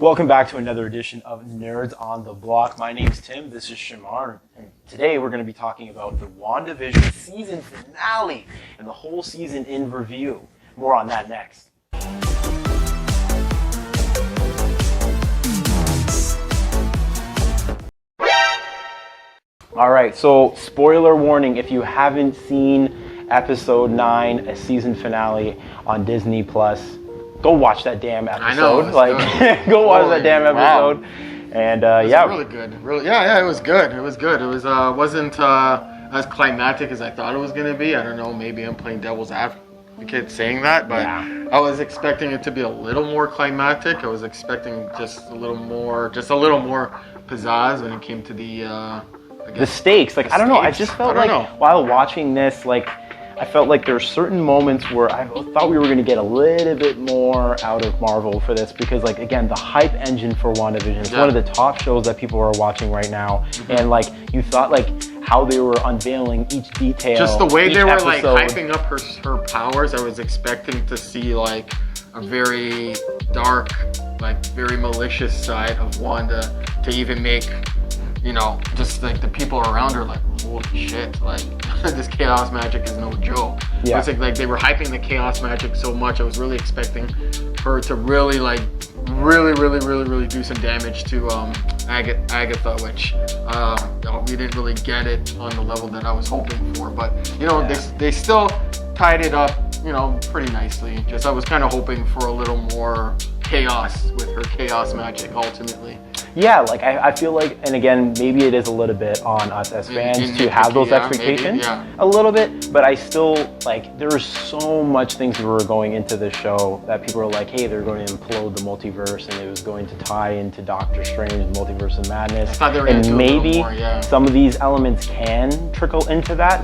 Welcome back to another edition of Nerds on the Block. My name's Tim, this is Shamar, and today we're going to be talking about the WandaVision season finale and the whole season in review. More on that next. Alright, so spoiler warning, if you haven't seen episode 9, a season finale on Disney+, go watch that damn episode. I know, go watch that damn episode. Wow. And yeah, really good. Really, yeah, it was good. It was good. It was wasn't as climatic as I thought it was gonna be. I don't know. Maybe I'm playing devil's advocate saying that, but yeah. I was expecting it to be a little more climatic. I was expecting just a little more pizzazz when it came to the stakes. Like, I don't know. I just felt like while watching this, like, I felt like there were certain moments where I thought we were going to get a little bit more out of Marvel for this because, like, again, the hype engine for WandaVision is one of the top shows that people are watching right now. Mm-hmm. And, like, you thought, like, how they were unveiling each detail. Just the way they were, like, hyping up her powers, I was expecting to see, like, a very dark, like, very malicious side of Wanda to even make, you know, just, like, the people around her, like, holy shit, like, this chaos magic is no joke. Yeah. It's like they were hyping the chaos magic so much. I was really expecting her to really, like, really do some damage to Agatha, which we didn't really get it on the level that I was hoping for. But, you know, they still tied it up, you know, pretty nicely. Just I was kind of hoping for a little more chaos with her chaos magic ultimately. Yeah, like I feel like, and again, maybe it is a little bit on us as fans to have those expectations a little bit, but I still, like, there was so much things that were going into this show that people were like, hey, they're going to implode the multiverse and it was going to tie into Doctor Strange, Multiverse of Madness. I thought they were going to do maybe a little more, some of these elements can trickle into that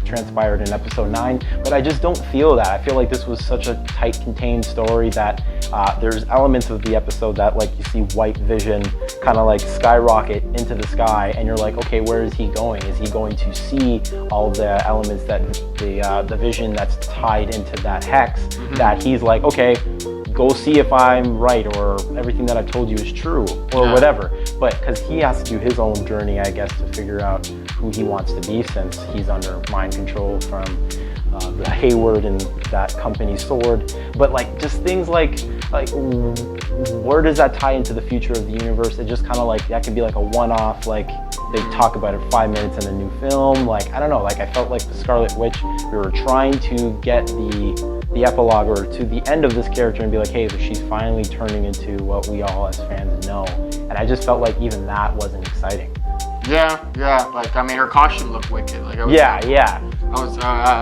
transpired in episode 9, but I just don't feel that. I feel like this was such a tight, contained story that there's elements of the episode that, like, you see White Vision kind of like skyrocket into the sky and you're like, okay, where is he going? Is he going to see all the elements that the vision that's tied into that hex that he's like, okay, go see if I'm right or everything that I've told you is true or whatever. But because he has to do his own journey, I guess, to figure out who he wants to be since he's under mind control from the Hayward and that company's sword. But, like, just things like where does that tie into the future of the universe? It just kind of, like, that could be like a one-off, like they talk about it 5 minutes in a new film. Like, I don't know, like, I felt like the Scarlet Witch, we were trying to get the epilogue or to the end of this character and be like, hey, she's finally turning into what we all as fans know. And I just felt like even that wasn't exciting. Yeah, like, I mean, her costume looked wicked. Like, I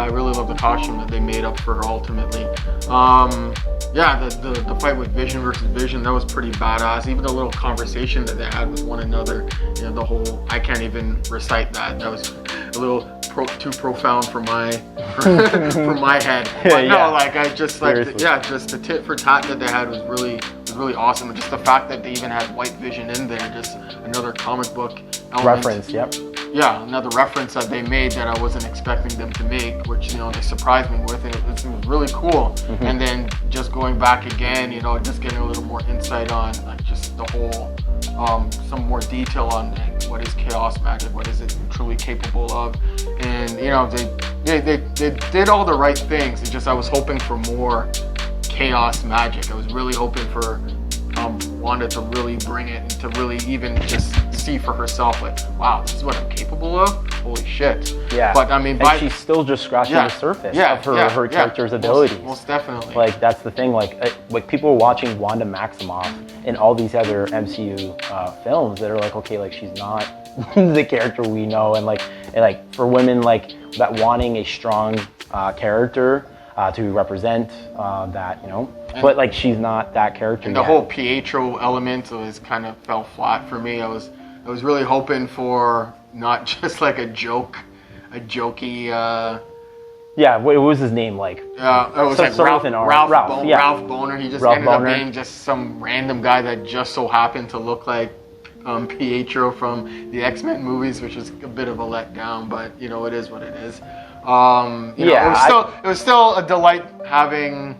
really love the costume that they made up for her ultimately. The fight with Vision versus Vision, that was pretty badass. Even the little conversation that they had with one another, you know, the whole, I can't even recite that. That was a little too profound for my for my head. But no, like, I just like just the tit for tat that they had was really awesome. Just the fact that they even had White Vision in there, just another comic book element. Reference, yep. Yeah, another reference that they made that I wasn't expecting them to make, which, you know, they surprised me with, and it was really cool. And then just going back again, you know, just getting a little more insight on, like, just the whole, some more detail on, like, what is chaos magic, what is it truly capable of, and, you know, they did all the right things. It's just I was hoping for more chaos magic. I was really hoping for Wanda to really bring it and to really even just see for herself, like, wow, this is what I'm capable of? Holy shit. Yeah. But I mean, she's still just scratching the surface of her character's abilities. Most definitely. Like, that's the thing. Like people are watching Wanda Maximoff in all these other MCU films that are like, okay, like, she's not the character we know, and like for women, like, that wanting a strong character to represent that, you know. But, like, she's not that character. And the whole Pietro element was kind of fell flat for me. I was really hoping for not just like a jokey. What was his name like? It was like Ralph Boner. He just ended up being just some random guy that just so happened to look like Pietro from the X-Men movies, which is a bit of a letdown. But, you know, it is what it is. It was still a delight having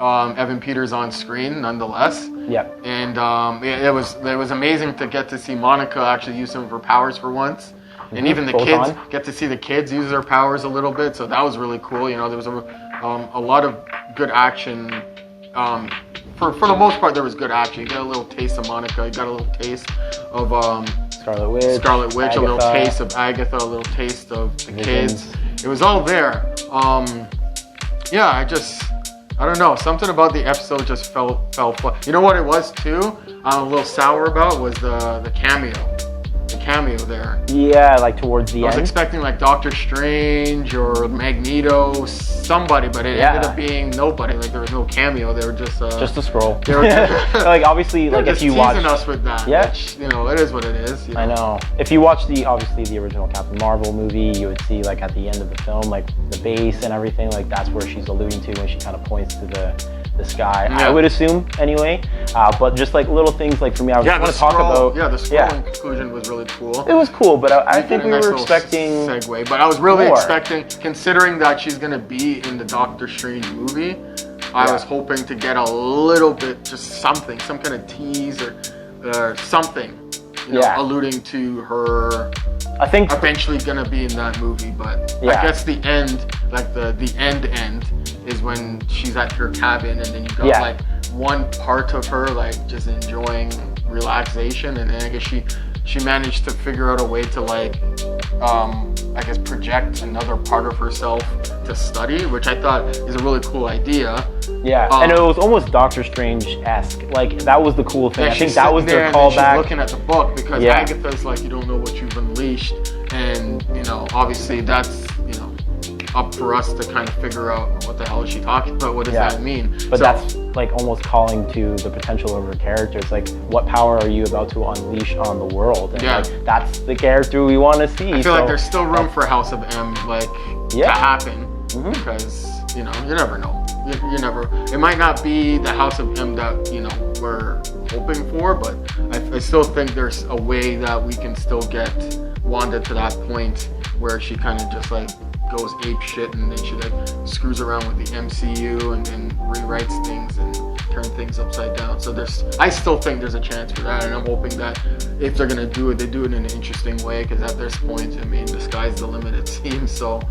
Evan Peters on screen, nonetheless. Yeah. And it was amazing to get to see Monica actually use some of her powers for once. And even the kids get to see the kids use their powers a little bit, so that was really cool. You know, there was a lot of good action. For the most part, there was good action. You got a little taste of Monica. You got a little taste of Scarlet Witch, Agatha. A little taste of Agatha, a little taste of the kids. It was all there. I don't know. Something about the episode just fell flat. You know what it was too? I'm a little sour about was the cameo. The cameo there. Yeah, like towards the end. I was expecting like Doctor Strange or Magneto, somebody, but it ended up being nobody. Like there was no cameo. They were just a scroll. They were like obviously like if you watch us with that. Yeah. Which, you know, it is what it is. You know? I know. If you watch the original Captain Marvel movie, you would see like at the end of the film like the base and everything. Like that's where she's alluding to when she kind of points to the sky. I would assume anyway. But just like little things like for me, I was want to talk about. Yeah, the scrolling conclusion was really cool. It was cool, but I think we were expecting segue. But I was really expecting, considering that she's gonna be in the Doctor Strange movie, I was hoping to get a little bit, just something, some kind of tease or something, you know, alluding to her. I think eventually gonna be in that movie, but I guess the end, like the end is when she's at her cabin, and then you got like one part of her like just enjoying relaxation, and then I guess she managed to figure out a way to like I guess project another part of herself to study, which I thought is a really cool idea. Yeah, and it was almost Doctor Strange-esque. Like that was the cool thing. I think that was their callback. She's looking at the book because Agatha's like, you don't know what you've unleashed, and you know, obviously that's, you know, up for us to kind of figure out what the hell is she talking about. What does that mean? But that's like almost calling to the potential of her character. It's like, what power are you about to unleash on the world? And like, that's the character we want to see. I feel like there's still room for House of M like to happen because, you know, you never know. You never. It might not be the House of M that, you know, we're hoping for, but I still think there's a way that we can still get Wanda to that point where she kind of just like goes ape shit, and then she like screws around with the MCU and then rewrites things and turn things upside down. So I still think there's a chance for that, and I'm hoping that if they're gonna do it, they do it in an interesting way, because at this point, I mean, the sky's the limit, it seems. So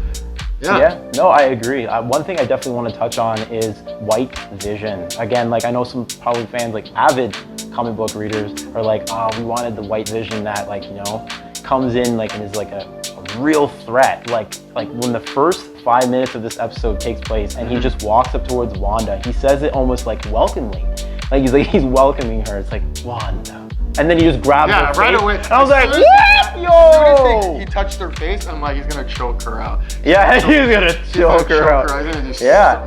no, I agree. One thing I definitely want to touch on is White Vision. Again, like I know some probably fans, like avid comic book readers, are like, oh, we wanted the White Vision that, like, you know, comes in like and is like a real threat. Like when the first 5 minutes of this episode takes place and he just walks up towards Wanda, he says it almost like welcomingly. Like he's welcoming her. It's like, Wanda. And then he just grabs her face. Right away. And I was like, what? Yo! He touched her face, I'm like, he's gonna choke her out. Yeah, he's gonna choke her out. Yeah.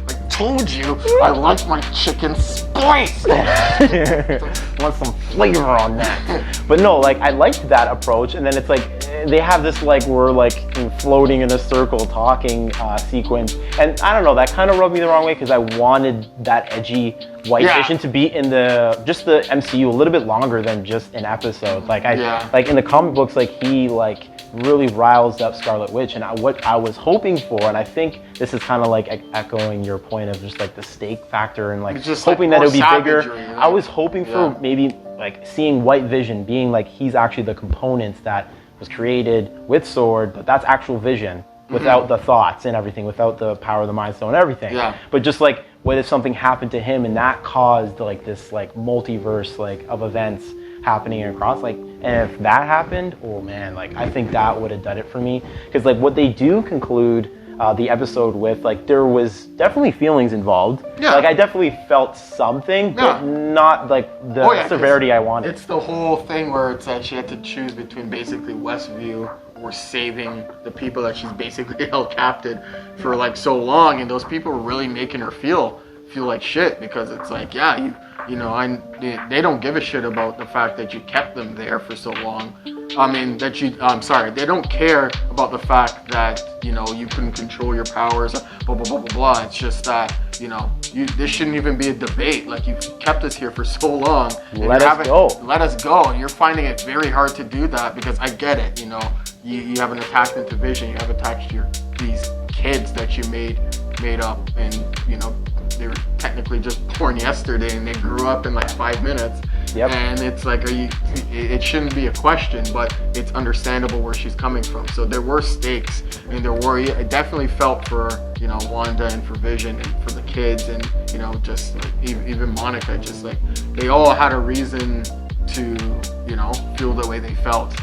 I told you, I like my chicken spiced. Want some flavor on that. But no, like I liked that approach, and then it's like they have this like we're like floating in a circle talking sequence, and I don't know, that kind of rubbed me the wrong way because I wanted that edgy White Vision to be in the MCU a little bit longer than just an episode. Like like in the comic books, like he like really riles up Scarlet Witch, and what I was hoping for, and I think this is kind of like echoing your point of just like the stake factor and like just hoping that it would be bigger. Right? I was hoping for maybe like seeing White Vision being like he's actually the components that was created with Sword, but that's actual Vision without the thoughts and everything, without the power of the Mind Stone and everything. Yeah. But just like, what if something happened to him and that caused like this like multiverse like of events happening across, like, and if that happened, oh man, like I think that would have done it for me. Because like what they do conclude the episode with, like there was definitely feelings involved. Yeah. Like I definitely felt something, but not like the severity I wanted. It's the whole thing where it's that she had to choose between basically Westview or saving the people that she's basically held captive for like so long, and those people were really making her feel like shit, because it's like, you know, they don't give a shit about the fact that you kept them there for so long. I mean, they don't care about the fact that, you know, you couldn't control your powers, blah, blah, blah, blah, blah. It's just that, you know, this shouldn't even be a debate. Like, you've kept us here for so long. Let us go. And you're finding it very hard to do that, because I get it, you know. You have an attachment to Vision. You have attached to these kids that you made up, and, you know, they were technically just born yesterday and they grew up in like 5 minutes. Yep. And it's like, it shouldn't be a question, but it's understandable where she's coming from. So there were stakes, and I definitely felt for, you know, Wanda and for Vision and for the kids, and, you know, just like even Monica, just like they all had a reason to, you know, feel the way they felt.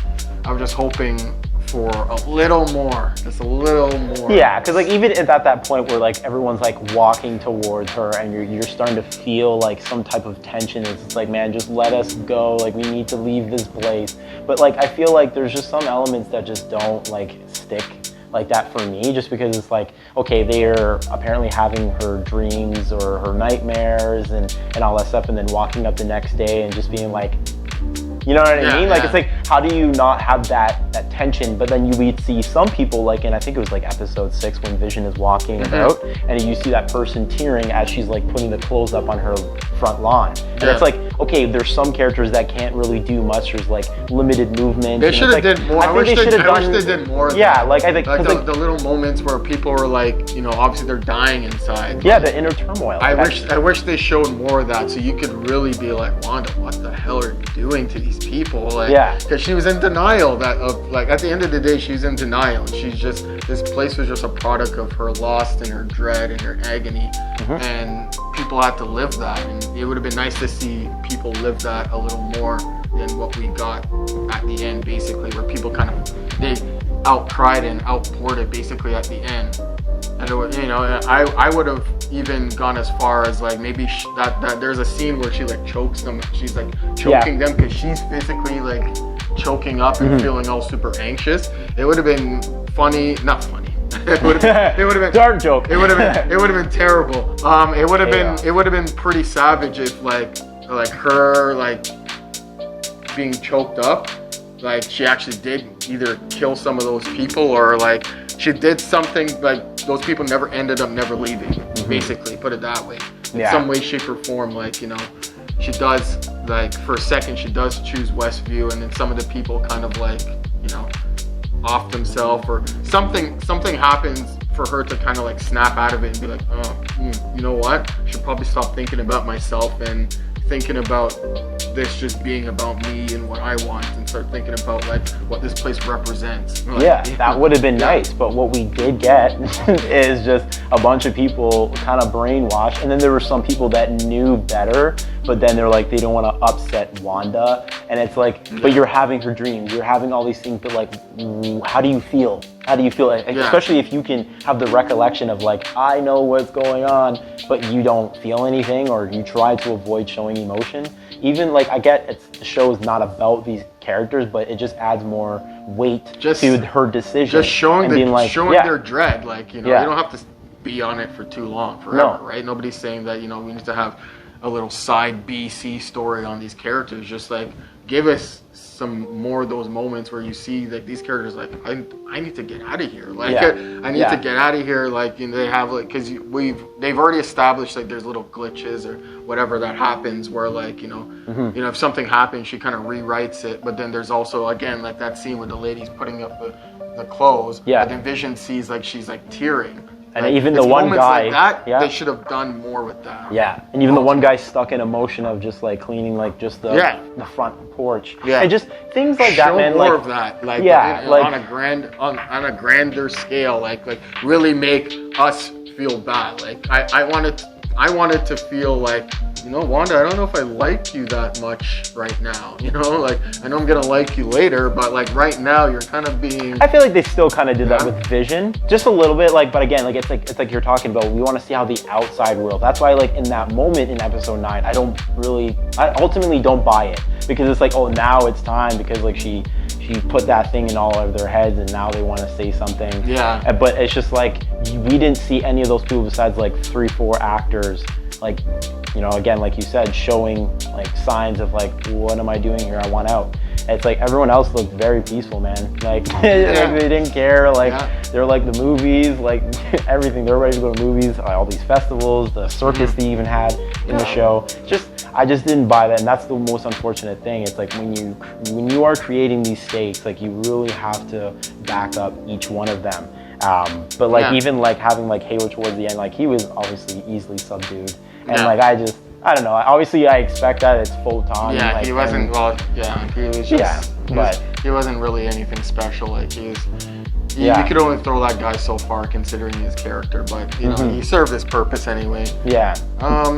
I was just hoping for a little more, just a little more. Yeah, because like even at that point where like everyone's like walking towards her and you're starting to feel like some type of tension. It's like, man, just let us go. Like we need to leave this place. But like I feel like there's just some elements that just don't like stick like that for me, just because it's like, okay, they're apparently having her dreams or her nightmares and all that stuff, and then walking up the next day and just being like, you know what I mean? Like, it's like, how do you not have that tension? But then we'd see some people, like in, I think it was like episode 6 when Vision is walking about, and you see that person tearing as she's like putting the clothes up on her front lawn. And it's like, okay, there's some characters that can't really do much. There's like limited movement. They should have did more. I wish they did more. Yeah, like I think like the little moments where people were like, you know, obviously they're dying inside. Yeah, the inner turmoil. I wish they showed more of that, so you could really be like, Wanda, what the hell are you doing to these people? Like, because she was in denial like at the end of the day, she's in denial. She's just, this place was just a product of her loss and her dread and her agony, and people had to live that, and it would have been nice to see people live that a little more than what we got at the end, basically, where people kind of, they outcried and outpoured it basically at the end. And it was, you know, I would have even gone as far as like maybe that there's a scene where she like chokes them, she's like choking them because she's physically like choking up and feeling all super anxious. It would have been funny, not funny. It would have been dark joke. It would have been terrible. It would have been pretty savage if like her like being choked up, like she actually did either kill some of those people or like she did something, like those people ended up never leaving, basically, put it that way. In some way, shape, or form, like, you know, she does, like, for a second, she does choose Westview, and then some of the people kind of like, you know, off themselves, or something happens for her to kind of like snap out of it and be like, oh, you know what? I should probably stop thinking about myself and thinking about this just being about me and what I want, and start thinking about like what this place represents. Like, that would have been nice, but what we did get is just a bunch of people kind of brainwashed, and then there were some people that knew better, but then they're like, they don't want to upset Wanda, and it's like, but you're having her dreams, you're having all these things, but like, how do you feel? How do you feel? Especially if you can have the recollection of like, I know what's going on, but you don't feel anything, or you try to avoid showing emotion. Even like, I get the show is not about these characters, but it just adds more weight to her decision. Just showing and their dread, like, you know, you don't have to be on it for too long, forever, right? Nobody's saying that, you know, we need to have a little side B, C story on these characters. Just like, give us some more of those moments where you see like these characters like, I need to get out of here, like I need to get out of here, like, you know, they have like, because they've already established like there's little glitches or whatever that happens where like, you know, if something happens, she kind of rewrites it, but then there's also again like that scene where the lady's putting up the clothes, but then Vision sees like she's like tearing. And like, even the one guy, like that, they should have done more with that. Yeah, and even the one guy stuck in a motion of just like cleaning like just the front porch. And just things like that, man. More like, of that, like, like on a grander scale, like really make us feel bad. Like I wanted to feel like, you know, Wanda, I don't know if I like you that much right now. You know, like, I know I'm gonna like you later, but like right now you're kind of being. I feel like they still kind of did that with Vision, just a little bit. Like, but again, like it's like you're talking about. We want to see how the outside world. That's why, like in that moment in episode 9, I ultimately don't buy it, because it's like, oh, now it's time, because like she put that thing in all of their heads, and now they want to say something. But it's just like, we didn't see any of those people besides like 3-4 actors, like, you know, again, like you said, showing like signs of like, what am I doing here? I want out. It's like everyone else looked very peaceful, man. Like, like they didn't care. Like they're like the movies, like everything. They're ready to go to movies, all these festivals, the circus they even had in the show. I just didn't buy that, and that's the most unfortunate thing. It's like when you are creating these stakes, like you really have to back up each one of them. But like even like having like Hayward towards the end, like he was obviously easily subdued, and like I don't know. Obviously, I expect that it's Photon. Yeah, like, he wasn't. He was just. but he wasn't really anything special. Like he was. You could only throw that guy so far considering his character, but you know he served his purpose anyway. Yeah.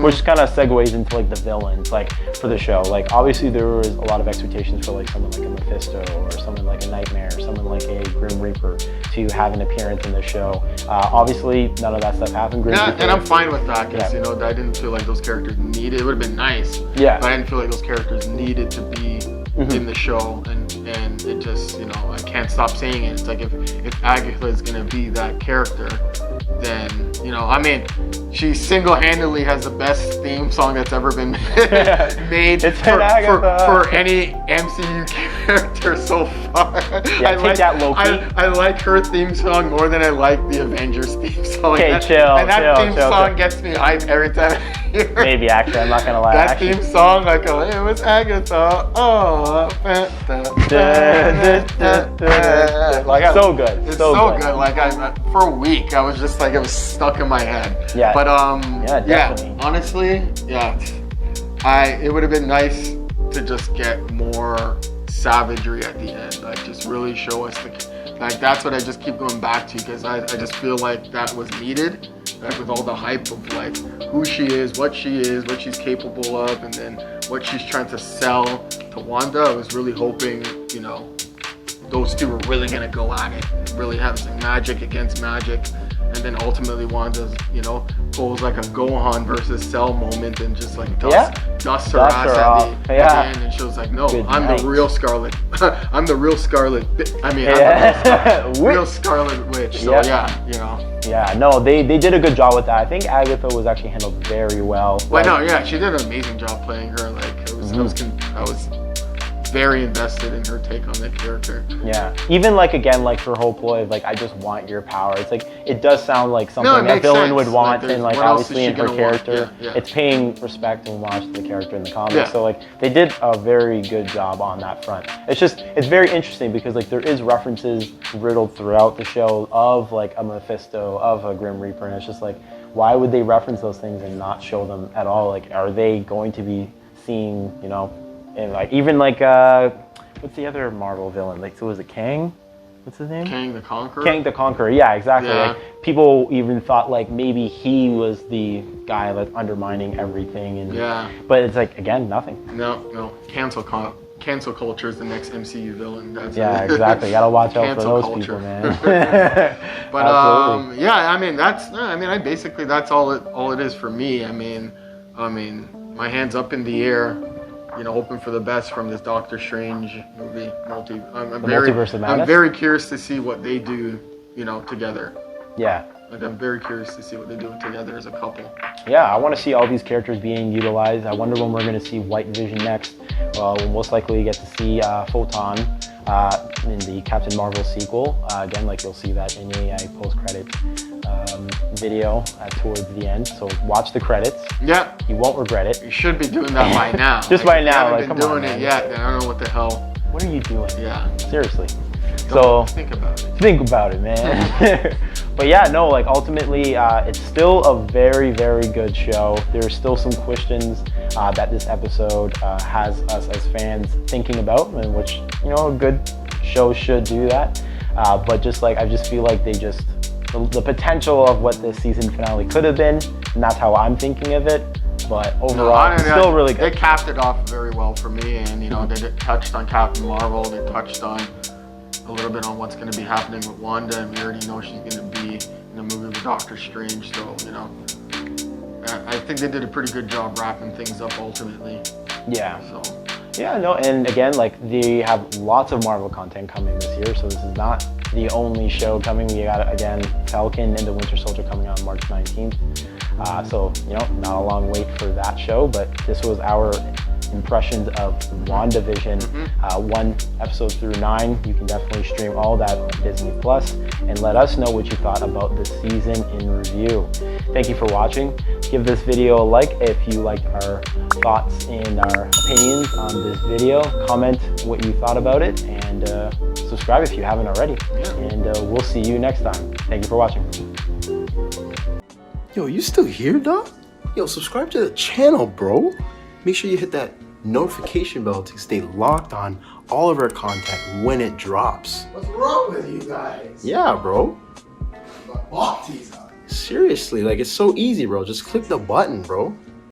Which kind of segues into like the villains, like for the show. Like obviously there was a lot of expectations for like someone like a Mephisto or someone like a Nightmare or someone like a Grim Reaper to have an appearance in the show. Obviously none of that stuff happened. Grim Reaper, and I'm fine with that because you know I didn't feel like those characters needed. It would have been nice. Yeah. But I didn't feel like those characters needed to be in the show, and it just, you know, I can't stop saying it. It's like if Agatha is gonna be that character, then you know, I mean, she single-handedly has the best theme song that's ever been made for any MCU character so far. I like her theme song more than I like the Avengers theme song. Okay, chill. And that theme song gets me hyped every time I hear it. Maybe actually, I'm not gonna lie. That theme song, like, oh, it was Agatha. Oh, like so good. It's so good. Like for a week, I was just like, it was stuck in my head. Yeah. But definitely. Honestly, it would have been nice to just get more savagery at the end. Like just really show us like that's what I just keep going back to because I just feel like that was needed. Like with all the hype of like who she is, what she's capable of, and then what she's trying to sell to Wanda. I was really hoping, you know, those two were really gonna go at it and really have some magic against magic, and then ultimately Wanda's, you know, pulls like a Gohan versus Cell moment and just like dusts her ass at the end, and she was like, no, I'm the real Scarlet. I'm the real Scarlet. I'm the real Scarlet Witch. So you know. Yeah, no, they did a good job with that. I think Agatha was actually handled very well. She did an amazing job playing her. Like I was very invested in her take on that character. Yeah, even like again, like her whole ploy of like, I just want your power. It's like it does sound like something a villain would want, and like obviously in her character, it's paying respect and homage to the character in the comics. Yeah. So like they did a very good job on that front. It's very interesting because like there is references riddled throughout the show of like a Mephisto, of a Grim Reaper, and it's just like, why would they reference those things and not show them at all? Like, are they going to be seeing, you know? And like even like what's the other Marvel villain? Like, so was it Kang? What's his name? Kang the Conqueror. Kang the Conqueror. Yeah, exactly. Yeah. Like people even thought like maybe he was the guy that's undermining everything. And but it's like again nothing. No. Cancel culture is the next MCU villain. That's exactly. Gotta watch out for those people, man. But I mean that's all it is for me. I mean, my hands up in the air. You know, hoping for the best from this Doctor Strange movie. I'm very curious to see what they do, you know, together. Yeah. Like I'm very curious to see what they do together as a couple. Yeah, I want to see all these characters being utilized. I wonder when we're going to see WandaVision next. We'll most likely get to see Photon in the Captain Marvel sequel. Again, like you'll see that in a post-credit video towards the end. So watch the credits. Yeah. You won't regret it. You should be doing that by now. Just by now. Like, come on, man. Yet, then I don't know what the hell. What are you doing? Yeah. Seriously. Think about it. Think about it, man. But yeah, no, like ultimately, it's still a very, very good show. There's still some questions that this episode has us as fans thinking about, and which, you know, a good show should do that. But just like, I just feel like the potential of what this season finale could have been, and that's how I'm thinking of it. But overall, still really good. They capped it off very well for me, and you know, they touched on Captain Marvel. They touched on a little bit on what's going to be happening with Wanda, and we already know she's going to be in a movie with Doctor Strange. So you know, I think they did a pretty good job wrapping things up ultimately. Yeah. Yeah, no, and again, like they have lots of Marvel content coming this year, so this is not the only show coming. We got, again, Falcon and the Winter Soldier coming out March 19th. So, you know, not a long wait for that show, but this was our impressions of WandaVision, 1 episode through 9. You can definitely stream all that on Disney Plus, and let us know what you thought about the season in review. Thank you for watching. Give this video a like if you liked our thoughts and our opinions on this video. Comment what you thought about it, and subscribe if you haven't already. And we'll see you next time. Thank you for watching. Yo, you still here, dog? Yo, subscribe to the channel, bro. Make sure you hit that notification bell to stay locked on all of our content when it drops. What's wrong with you guys? Yeah, bro. Bought these on. Seriously, like, it's so easy, bro. Just click the button, bro.